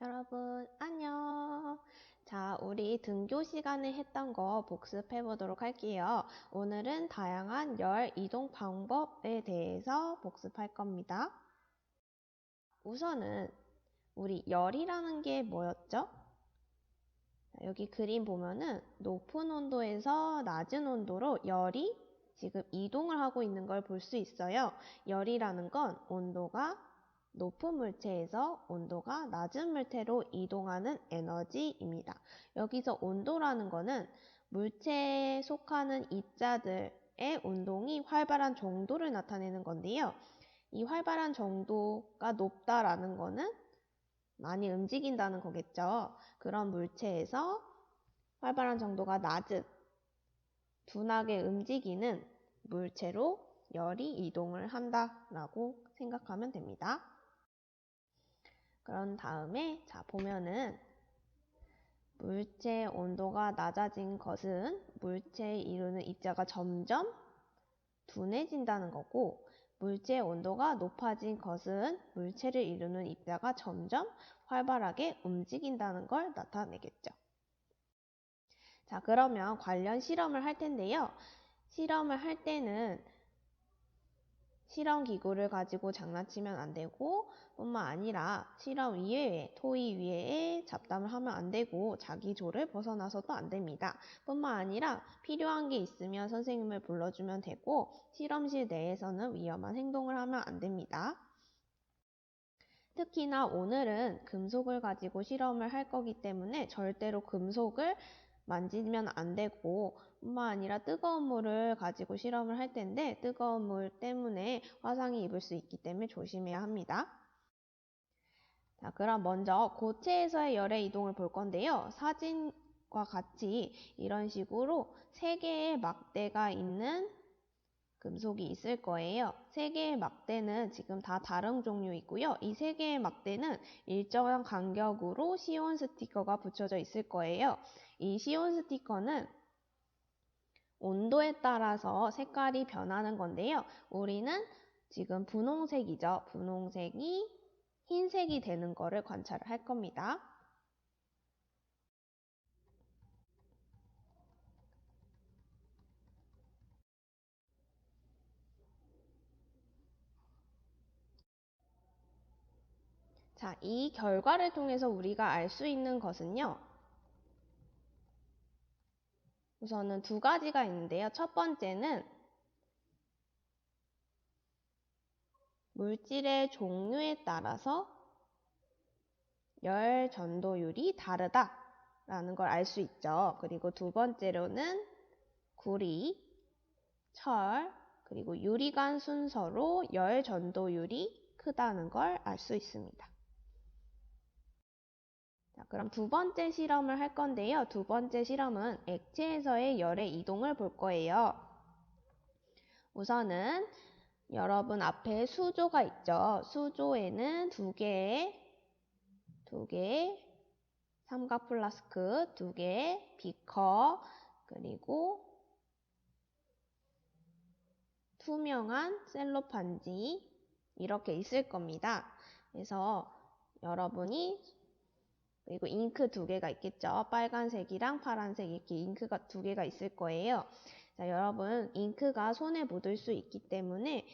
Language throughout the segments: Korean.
여러분, 안녕. 자, 우리 등교 시간에 했던 거 복습해 보도록 할게요. 오늘은 다양한 열 이동 방법에 대해서 복습할 겁니다. 우선은 우리 열이라는 게 뭐였죠? 여기 그림 보면은 높은 온도에서 낮은 온도로 열이 지금 이동을 하고 있는 걸 볼 수 있어요. 열이라는 건 온도가 높은 물체에서 온도가 낮은 물체로 이동하는 에너지입니다. 여기서 온도라는 거는 물체에 속하는 입자들의 운동이 활발한 정도를 나타내는 건데요. 이 활발한 정도가 높다라는 거는 많이 움직인다는 거겠죠. 그런 물체에서 활발한 정도가 낮은 둔하게 움직이는 물체로 열이 이동을 한다라고 생각하면 됩니다. 그런 다음에 자 보면은 물체의 온도가 낮아진 것은 물체에 이루는 입자가 점점 둔해진다는 거고, 물체의 온도가 높아진 것은 물체를 이루는 입자가 점점 활발하게 움직인다는 걸 나타내겠죠. 자, 그러면 관련 실험을 할 텐데요. 실험을 할 때는 실험 기구를 가지고 장난치면 안 되고, 뿐만 아니라 실험 이외에 토의 위에 잡담을 하면 안 되고 자기 조를 벗어나서도 안 됩니다. 뿐만 아니라 필요한 게 있으면 선생님을 불러주면 되고, 실험실 내에서는 위험한 행동을 하면 안 됩니다. 특히나 오늘은 금속을 가지고 실험을 할 거기 때문에 절대로 금속을 만지면 안 되고, 뿐만 아니라 뜨거운 물을 가지고 실험을 할 텐데 뜨거운 물 때문에 화상이 입을 수 있기 때문에 조심해야 합니다. 자, 그럼 먼저 고체에서의 열의 이동을 볼 건데요. 사진과 같이 이런 식으로 3개의 막대가 있는 금속이 있을 거예요. 3개의 막대는 지금 다 다른 종류이고요. 이 3개의 막대는 일정한 간격으로 시온 스티커가 붙여져 있을 거예요. 이 시온 스티커는 온도에 따라서 색깔이 변하는 건데요. 우리는 지금 분홍색이죠. 분홍색이 흰색이 되는 거를 관찰을 할 겁니다. 자, 이 결과를 통해서 우리가 알 수 있는 것은요. 우선은 2가지가 있는데요. 첫 번째는 물질의 종류에 따라서 열 전도율이 다르다라는 걸 알 수 있죠. 그리고 2번째로는 구리, 철, 그리고 유리관 순서로 열 전도율이 크다는 걸 알 수 있습니다. 자, 그럼 2번째 실험을 할 건데요. 2번째 실험은 액체에서의 열의 이동을 볼 거예요. 우선은 여러분 앞에 수조가 있죠. 수조에는 2개의 삼각 플라스크, 2개의 비커, 그리고 투명한 셀로판지 이렇게 있을 겁니다. 그래서 여러분이 그리고 잉크 2개가 있겠죠. 빨간색이랑 파란색 이렇게 잉크가 2개가 있을 거예요. 자, 여러분 잉크가 손에 묻을 수 있기 때문에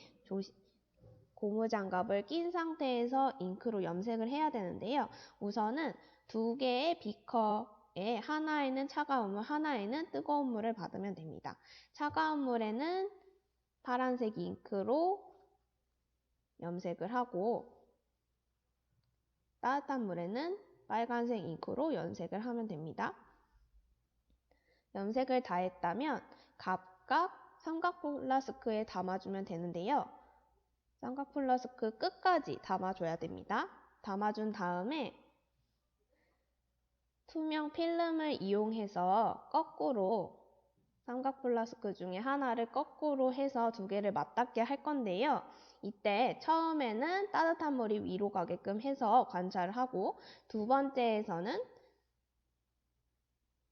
고무장갑을 낀 상태에서 잉크로 염색을 해야 되는데요. 우선은 2개의 비커에 하나에는 차가운 물, 하나에는 뜨거운 물을 받으면 됩니다. 차가운 물에는 파란색 잉크로 염색을 하고 따뜻한 물에는 빨간색 잉크로 염색을 하면 됩니다. 염색을 다 했다면 각각 삼각 플라스크에 담아주면 되는데요. 삼각 플라스크 끝까지 담아줘야 됩니다. 담아준 다음에 투명 필름을 이용해서 거꾸로 삼각 플라스크 중에 하나를 거꾸로 해서 2개를 맞닿게 할 건데요. 이때 처음에는 따뜻한 물이 위로 가게끔 해서 관찰을 하고, 2번째에서는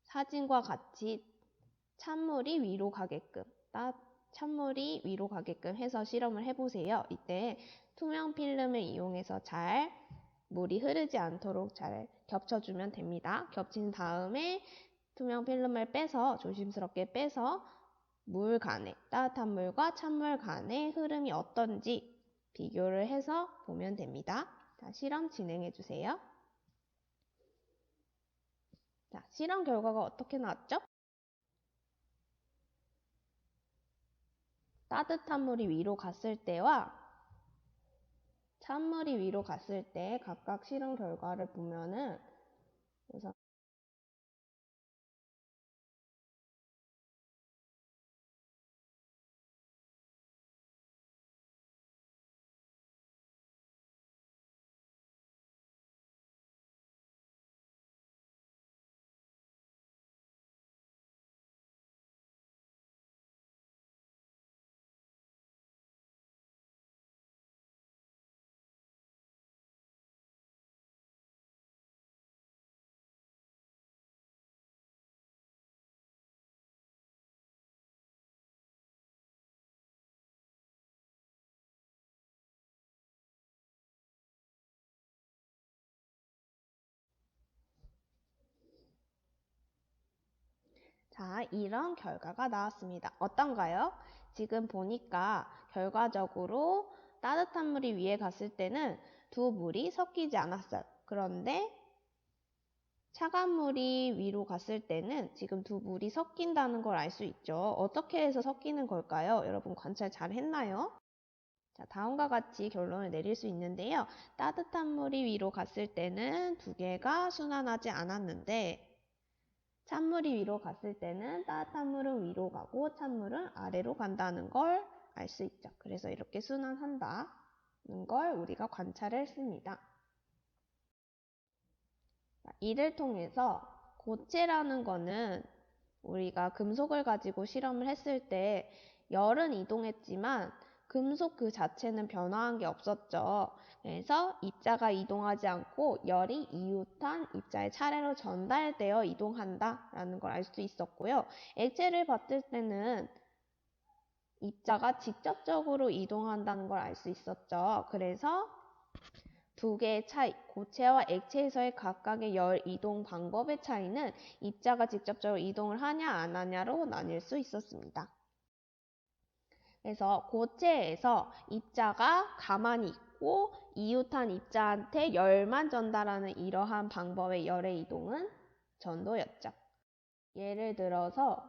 사진과 같이 찬물이 위로 가게끔 해서 실험을 해보세요. 이때 투명 필름을 이용해서 잘 물이 흐르지 않도록 잘 겹쳐주면 됩니다. 겹친 다음에 투명 필름을 빼서 조심스럽게 빼서 물 간에, 따뜻한 물과 찬물 간의 흐름이 어떤지 비교를 해서 보면 됩니다. 자, 실험 진행해 주세요. 자, 실험 결과가 어떻게 나왔죠? 따뜻한 물이 위로 갔을 때와 찬물이 위로 갔을 때 각각 실험 결과를 보면은 우선 자, 이런 결과가 나왔습니다. 어떤가요? 지금 보니까 결과적으로 따뜻한 물이 위에 갔을 때는 두 물이 섞이지 않았어요. 그런데 차가운 물이 위로 갔을 때는 지금 두 물이 섞인다는 걸 알 수 있죠. 어떻게 해서 섞이는 걸까요? 여러분 관찰 잘 했나요? 자, 다음과 같이 결론을 내릴 수 있는데요. 따뜻한 물이 위로 갔을 때는 두 개가 순환하지 않았는데 찬물이 위로 갔을 때는 따뜻한 물은 위로 가고 찬물은 아래로 간다는 걸 알 수 있죠. 그래서 이렇게 순환한다는 걸 우리가 관찰했습니다. 이를 통해서 고체라는 거는 우리가 금속을 가지고 실험을 했을 때 열은 이동했지만 금속 그 자체는 변화한 게 없었죠. 그래서 입자가 이동하지 않고 열이 이웃한 입자의 차례로 전달되어 이동한다라는 걸 알 수 있었고요. 액체를 봤을 때는 입자가 직접적으로 이동한다는 걸 알 수 있었죠. 그래서 두 개의 차이, 고체와 액체에서의 각각의 열 이동 방법의 차이는 입자가 직접적으로 이동을 하냐 안 하냐로 나뉠 수 있었습니다. 그래서 고체에서 입자가 가만히 있고 이웃한 입자한테 열만 전달하는 이러한 방법의 열의 이동은 전도였죠. 예를 들어서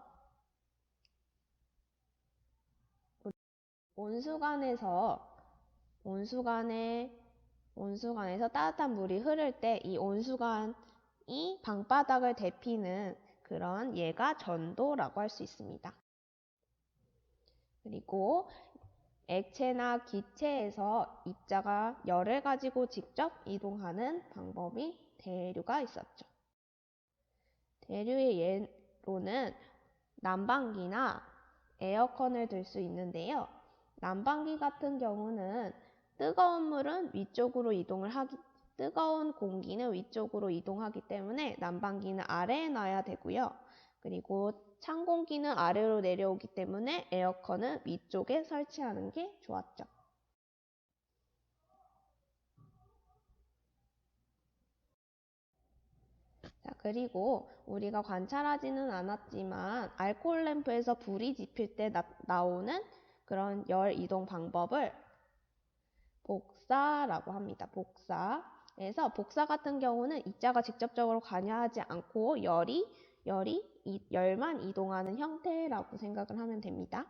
온수관에서 따뜻한 물이 흐를 때 이 온수관이 방바닥을 데피는 그런 예가 전도라고 할 수 있습니다. 그리고 액체나 기체에서 입자가 열을 가지고 직접 이동하는 방법이 대류가 있었죠. 대류의 예로는 난방기나 에어컨을 들 수 있는데요. 난방기 같은 경우는 뜨거운 공기는 위쪽으로 이동하기 때문에 난방기는 아래에 놔야 되고요. 그리고 찬 공기는 아래로 내려오기 때문에 에어컨은 위쪽에 설치하는 게 좋았죠. 자, 그리고 우리가 관찰하지는 않았지만 알코올 램프에서 불이 지필 때 나오는 그런 열 이동 방법을 복사라고 합니다. 복사. 그래서 복사 같은 경우는 입자가 직접적으로 관여하지 않고 열만 이동하는 형태라고 생각을 하면 됩니다.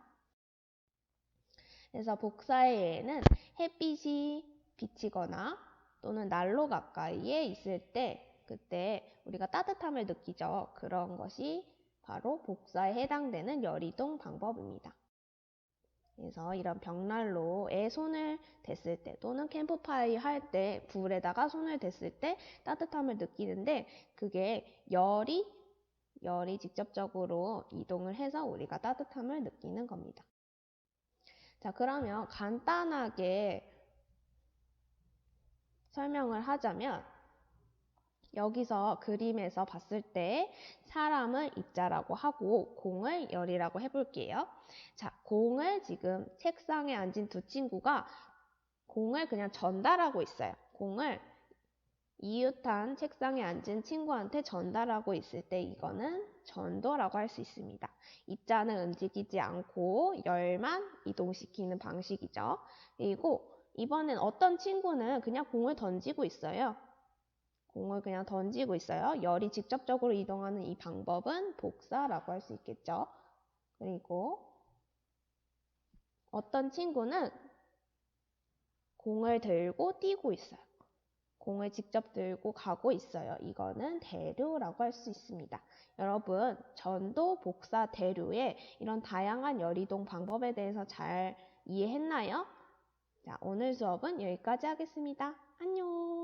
그래서 복사의 예는 햇빛이 비치거나 또는 난로 가까이에 있을 때 그때 우리가 따뜻함을 느끼죠. 그런 것이 바로 복사에 해당되는 열이동 방법입니다. 그래서 이런 벽난로에 손을 댔을 때 또는 캠프파이어 할 때 불에다가 손을 댔을 때 따뜻함을 느끼는데 그게 열이 직접적으로 이동을 해서 우리가 따뜻함을 느끼는 겁니다. 자, 그러면 간단하게 설명을 하자면 여기서 그림에서 봤을 때 사람을 입자라고 하고 공을 열이라고 해볼게요. 자, 공을 지금 책상에 앉은 두 친구가 공을 그냥 전달하고 있어요. 공을 이웃한 책상에 앉은 친구한테 전달하고 있을 때 이거는 전도라고 할 수 있습니다. 입자는 움직이지 않고 열만 이동시키는 방식이죠. 그리고 이번엔 어떤 친구는 그냥 공을 던지고 있어요. 공을 그냥 던지고 있어요. 열이 직접적으로 이동하는 이 방법은 복사라고 할 수 있겠죠. 그리고 어떤 친구는 공을 들고 뛰고 있어요. 공을 직접 들고 가고 있어요. 이거는 대류라고 할 수 있습니다. 여러분, 전도, 복사, 대류의 이런 다양한 열이동 방법에 대해서 잘 이해했나요? 자, 오늘 수업은 여기까지 하겠습니다. 안녕!